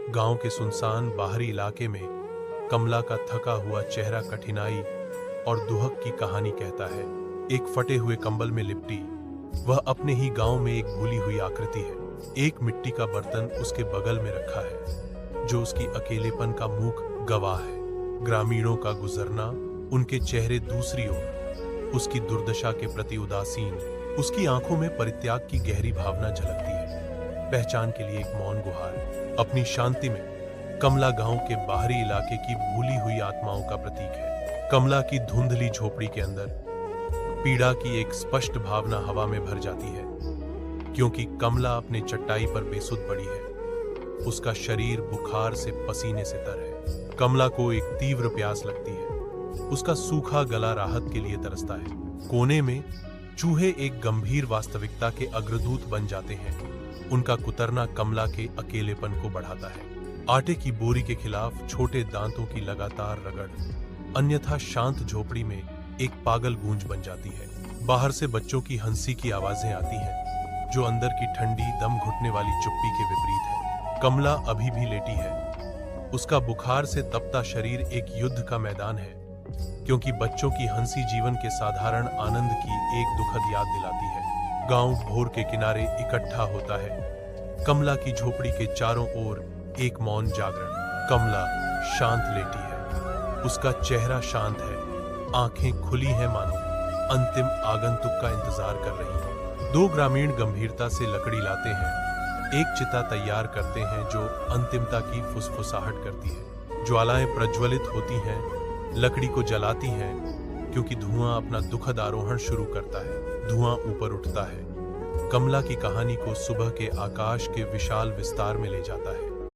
गांव के सुनसान बाहरी इलाके में कमला का थका हुआ चेहरा कठिनाई और दुहक की कहानी कहता है। एक फटे हुए कंबल में लिपटी वह अपने ही गांव में एक भूली हुई आकृति है। एक मिट्टी का बर्तन उसके बगल में रखा है जो उसकी अकेलेपन का मूक गवाह है। ग्रामीणों का गुजरना, उनके चेहरे दूसरी ओर, उसकी दुर्दशा के प्रति उदासीन, उसकी आंखों में परित्याग की गहरी भावना झलकती है। पहचान के लिए एक मौन गुहार। अपनी शांति में कमला गांव के बाहरी इलाके की भूली हुई आत्माओं का प्रतीक है। कमला की धुंधली झोपड़ी के अंदर पीड़ा की एक स्पष्ट भावना हवा में भर जाती है, क्योंकि कमला अपने चट्टाई पर बेसुध पड़ी है। उसका शरीर बुखार से पसीने से तर है। कमला को एक तीव्र प्यास लगती है। उसका सूखा गला राहत के लिए तरसता है। कोने में चूहे एक गंभीर वास्तविकता के अग्रदूत बन जाते हैं। उनका कुतरना कमला के अकेलेपन को बढ़ाता है। आटे की बोरी के खिलाफ छोटे दांतों की लगातार रगड़ अन्यथा शांत झोपड़ी में एक पागल गूंज बन जाती है। बाहर से बच्चों की हंसी की आवाजें आती हैं, जो अंदर की ठंडी दम घुटने वाली चुप्पी के विपरीत है। कमला अभी भी लेटी है। उसका बुखार से तपता शरीर एक युद्ध का मैदान है, क्योंकि बच्चों की हंसी जीवन के साधारण आनंद की एक दुखद याद दिलाती है। गांव भोर के किनारे इकट्ठा होता है। कमला की झोपड़ी के चारों ओर एक मौन जागरण। कमला शांत लेटी है। उसका चेहरा शांत है, आंखें खुली हैं, मानो अंतिम आगंतुक का इंतजार कर रही हैं। दो ग्रामीण गंभीरता से लकड़ी लाते हैं। एक चिता तैयार करते हैं जो अंतिमता की फुसफुसाहट करती है। ज्वालाएं प्रज्वलित होती हैं, लकड़ी को जलाती हैं, क्योंकि धुआं अपना दुखद आरोहण शुरू करता है। धुआं ऊपर उठता है। कमला की कहानी को सुबह के आकाश के विशाल विस्तार में ले जाता है।